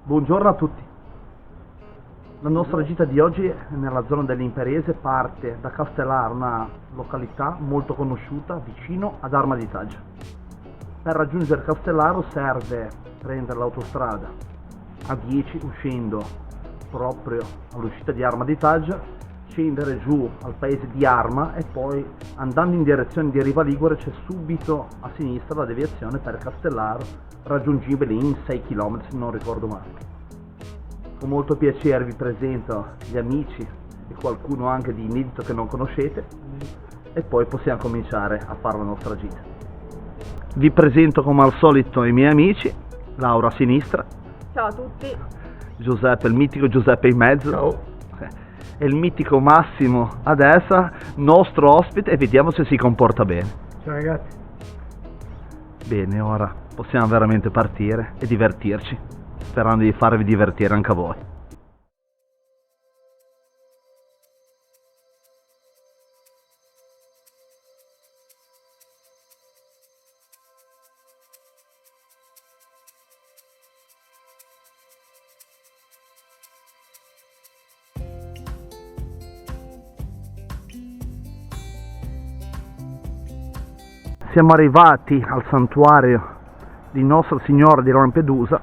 Buongiorno a tutti. La nostra gita di oggi nella zona dell'Imperiese parte da Castellar, una località molto conosciuta vicino ad Arma di Taggia. Per raggiungere Castellaro serve prendere l'autostrada A10 uscendo proprio all'uscita di Arma di Taggia, scendere giù al paese di Arma e poi andando in direzione di Riva Ligure c'è subito a sinistra la deviazione per Castellaro, raggiungibile in 6 km se non ricordo male. Con molto piacere vi presento gli amici e qualcuno anche di inedito che non conoscete e poi possiamo cominciare a fare la nostra gita. Vi presento come al solito i miei amici, Laura a sinistra. Ciao a tutti. Giuseppe, il mitico Giuseppe in mezzo. Ciao. E il mitico Massimo a destra, nostro ospite, e vediamo se si comporta bene. Ciao ragazzi. Bene, ora possiamo veramente partire e divertirci, sperando di farvi divertire anche a voi. Siamo arrivati al santuario di Nostra Signora di Lampedusa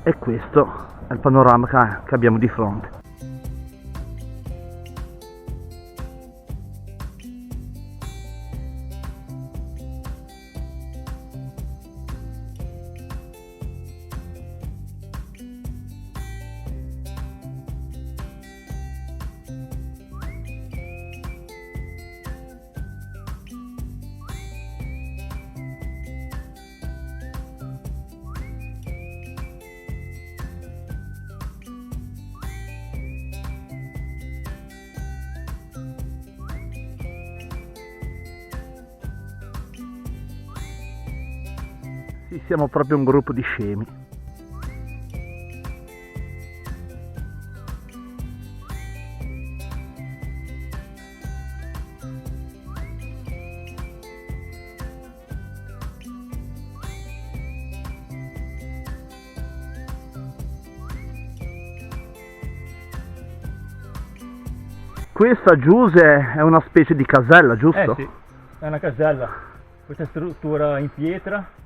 e questo è il panorama che abbiamo di fronte. Sì, siamo proprio un gruppo di scemi. Questa Giuse è una specie di casella, giusto? Sì, è una casella. Questa struttura in pietra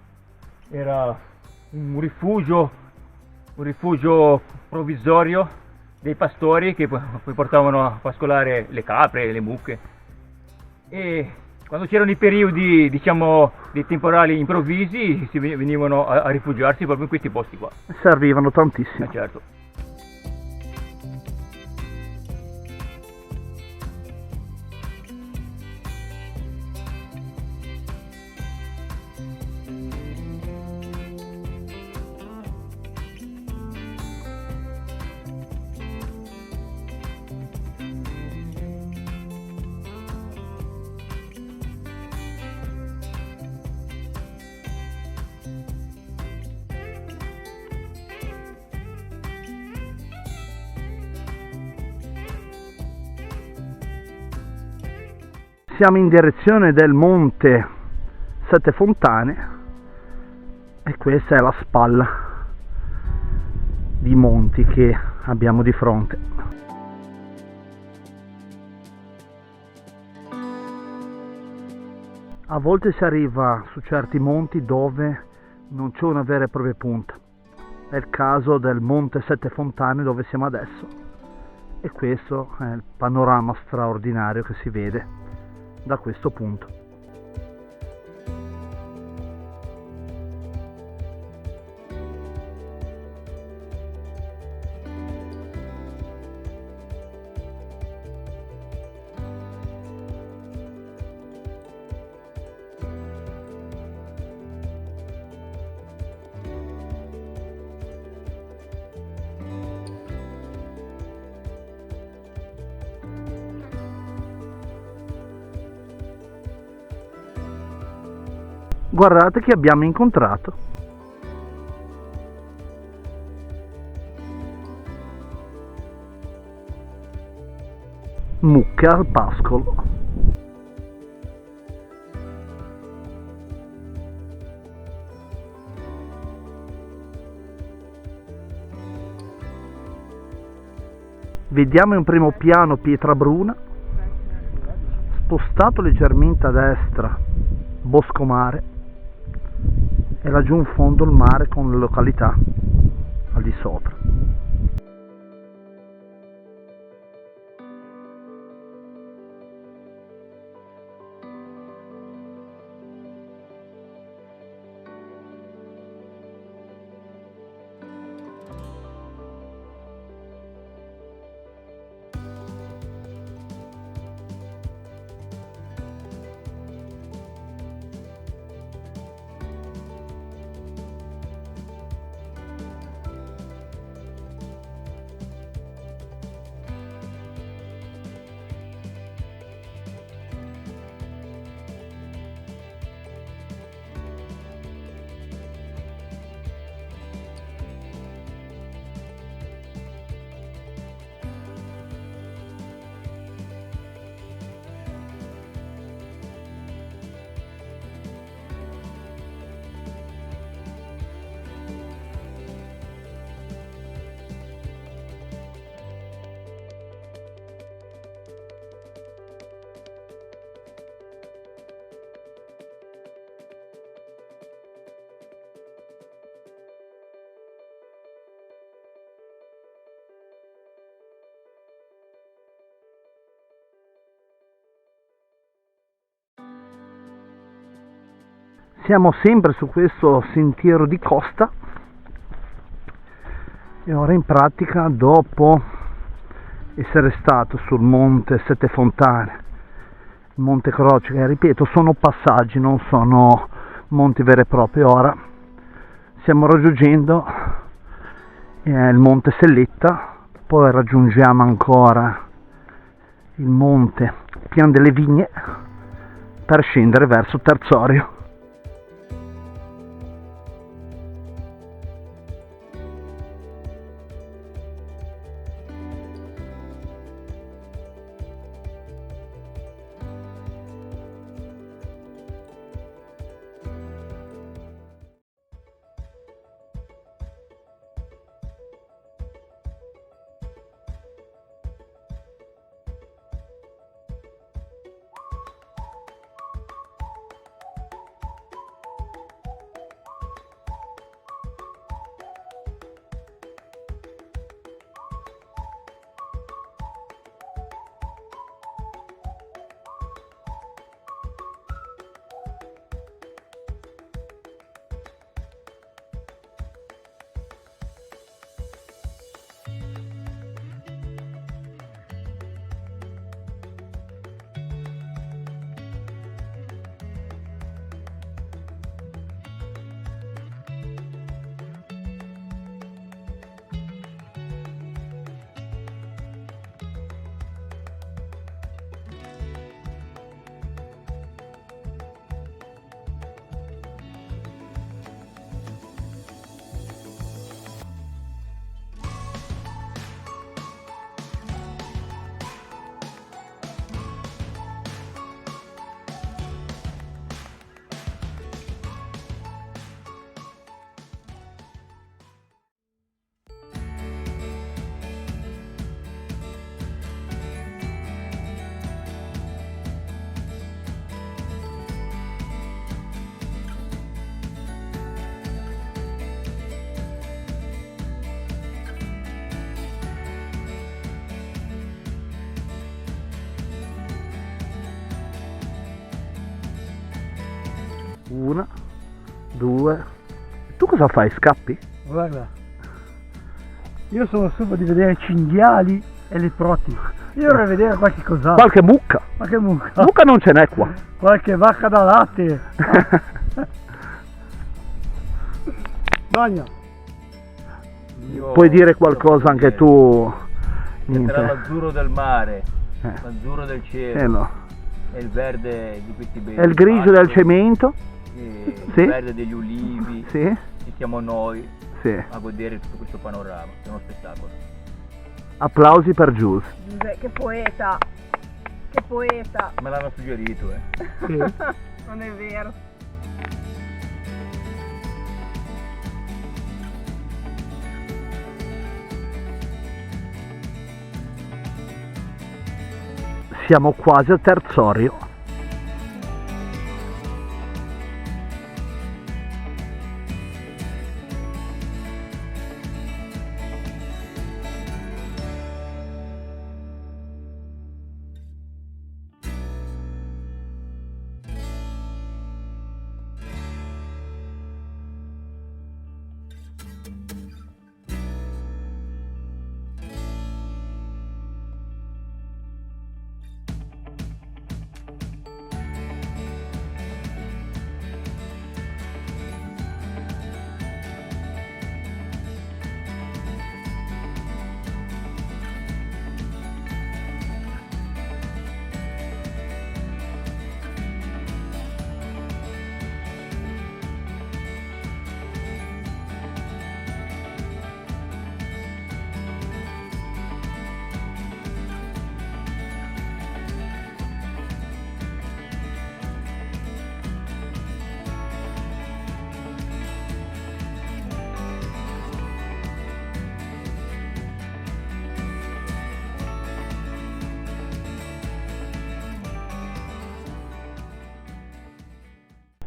era un rifugio provvisorio dei pastori che poi portavano a pascolare le capre, le mucche. E quando c'erano i periodi, diciamo, dei temporali improvvisi, si venivano a rifugiarsi proprio in questi posti qua. Servivano tantissimo. Certo. Siamo in direzione del monte Sette Fontane e questa è la spalla di monti che abbiamo di fronte. A volte si arriva su certi monti dove non c'è una vera e propria punta. È il caso del monte Sette Fontane dove siamo adesso e questo è il panorama straordinario che si vede da questo punto. Guardate chi abbiamo incontrato. Mucche al pascolo. Vediamo in primo piano Pietrabruna, spostato leggermente a destra Boscomare e laggiù in fondo il mare con le località al di sopra. Siamo sempre su questo sentiero di costa e ora in pratica, dopo essere stato sul monte Sette Fontane, Monte Croce, che ripeto sono passaggi, non sono monti veri e propri, ora stiamo raggiungendo il monte Selletta, poi raggiungiamo ancora il monte Pian delle Vigne per scendere verso Terzorio. Una, due. Tu cosa fai? Scappi? Guarda, io sono sopra di vedere cinghiali e leprotti. Io vorrei vedere qualche cos'altro. Qualche mucca. Qualche mucca. Mucca non ce n'è qua. Qualche vacca da latte. Bagna. Puoi dire qualcosa anche tu? Tra l'azzurro del mare, l'azzurro del cielo no. e il verde di questi bei E il grigio del cemento? e Sì. il verde degli ulivi, Sì. e siamo noi Sì. a godere tutto questo panorama, è uno spettacolo. Applausi per Gius. Che poeta! Che poeta! Me l'hanno suggerito, Sì. Non è vero. siamo quasi al Terzorio.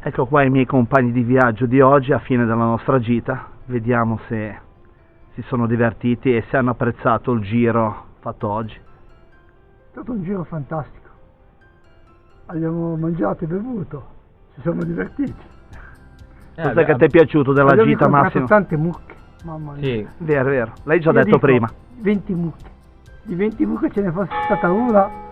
Ecco qua i miei compagni di viaggio di oggi a fine della nostra gita. Vediamo se si sono divertiti e se hanno apprezzato il giro fatto oggi. È stato un giro fantastico. Abbiamo mangiato e bevuto, ci siamo divertiti. Cos'è che ti è piaciuto della Abbiamo gita, incontrato Massimo? tante mucche, mamma mia. Sì, Vero, vero. L'hai già Io detto dico, prima. 20 mucche. Di 20 mucche ce ne fosse stata una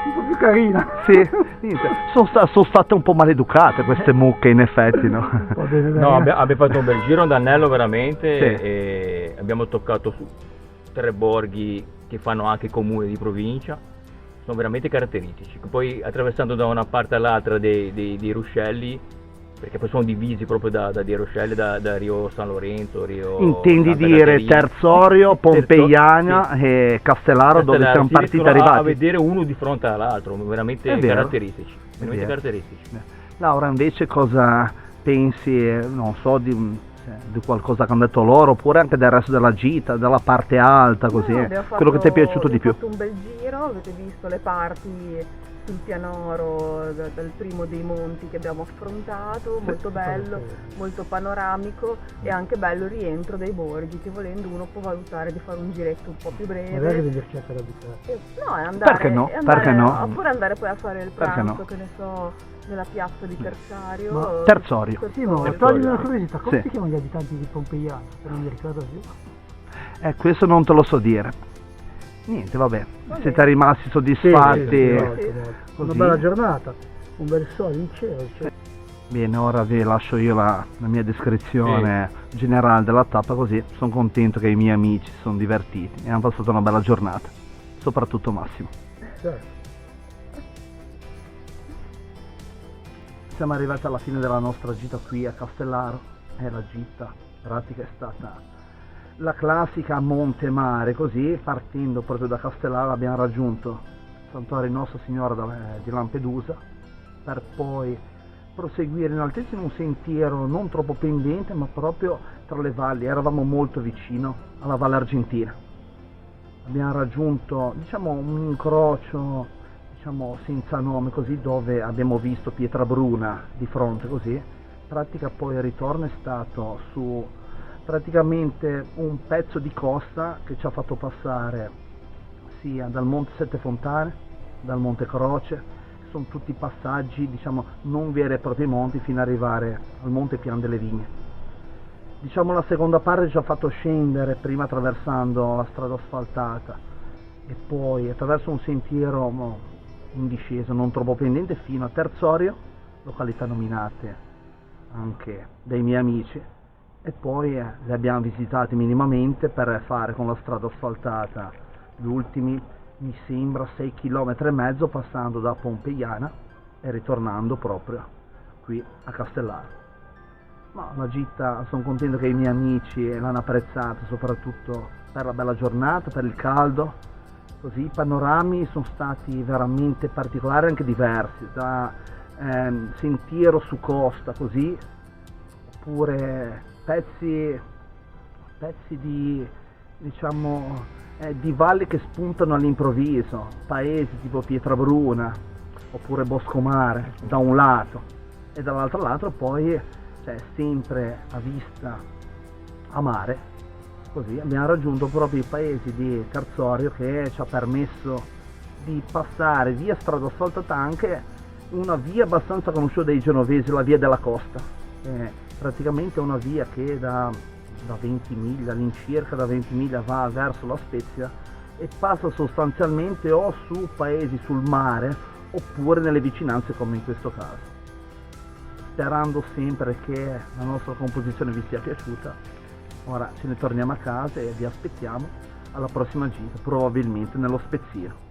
un po' più carina. Sì, niente. Sono state un po' maleducate queste mucche, in effetti, no? Va bene, no, bene. abbiamo fatto un bel giro d'anello veramente Sì. e abbiamo toccato su 3 borghi che fanno anche comune di provincia, sono veramente caratteristici. Poi attraversando da una parte all'altra dei ruscelli, perché poi sono divisi proprio da dei ruscelli, da Rio San Lorenzo, Rio Intendi Santa dire Caterina. Terzorio, Pompeiana Sì. e Castellaro, dove Castellaro, siamo si partiti riescono a arrivati. vedere uno di fronte all'altro, veramente È vero. caratteristici. Veramente vero. caratteristici. Laura, invece cosa pensi, non so, di qualcosa che hanno detto loro, oppure anche del resto della gita, della parte alta, così, No, abbiamo quello che ti è piaciuto di più? Abbiamo fatto un bel giro, avete visto le parti sul pianoro dal primo dei monti che abbiamo affrontato, molto bello, molto panoramico e anche bello il rientro dei borghi, che volendo uno può valutare di fare un giretto un po' più Magari breve. venirci anche ad abitare. No, è andare, Perché no? è andare- Perché no? Oppure andare poi a fare il Perché pranzo, no? che ne so, nella piazza di Terzario. Ma Terzorio. Sì, ma Terzorio. togli una curiosità, come Sì. si chiamano gli abitanti di Pompeiano? Se non mi ricordo più. Questo non te lo so dire. Niente, vabbè, Vabbè. siete rimasti soddisfatti. Una Così. bella giornata, un bel sole in cielo. Cioè. Bene, ora vi lascio io la mia descrizione generale della tappa, così sono contento che i miei amici si sono divertiti e hanno passato una bella giornata, soprattutto Massimo. Certo. Siamo arrivati alla fine della nostra gita qui a Castellaro e la gita in pratica è stata la classica a monte e mare, così partendo proprio da Castellaro abbiamo raggiunto Santuario Nostra Signora di Lampedusa per poi proseguire in altezza in un sentiero non troppo pendente ma proprio tra le valli, eravamo molto vicino alla Valle Argentina. Abbiamo raggiunto un incrocio senza nome, così, dove abbiamo visto Pietrabruna di fronte, così. In pratica poi il ritorno è stato su praticamente un pezzo di costa che ci ha fatto passare sia dal Monte Sette Fontane, dal Monte Croce, sono tutti passaggi non veri e propri monti fino ad arrivare al Monte Pian delle Vigne. La seconda parte ci ha fatto scendere prima attraversando la strada asfaltata e poi attraverso un sentiero in discesa non troppo pendente fino a Terzorio, località nominate anche dai miei amici, e poi le abbiamo visitate minimamente per fare con la strada asfaltata gli ultimi, mi sembra, 6 km e mezzo, passando da Pompeiana e ritornando proprio qui a Castellaro. Ma la gita, sono contento che i miei amici l'hanno apprezzata, soprattutto per la bella giornata, per il caldo, così i panorami sono stati veramente particolari, anche diversi, da sentiero su costa, così, oppure pezzi di di valli che spuntano all'improvviso, paesi tipo Pietrabruna oppure Boscomare da un lato e dall'altro lato poi sempre a vista a mare. Così abbiamo raggiunto proprio i paesi di Carzorio, che ci ha permesso di passare via strada asfaltata anche una via abbastanza conosciuta dai genovesi, la via della costa. Praticamente una via che da 20 miglia all'incirca, da 20 miglia va verso La Spezia e passa sostanzialmente o su paesi sul mare oppure nelle vicinanze, come in questo caso. Sperando sempre che la nostra composizione vi sia piaciuta, ora ce ne torniamo a casa e vi aspettiamo alla prossima gita, probabilmente nello Spezzino.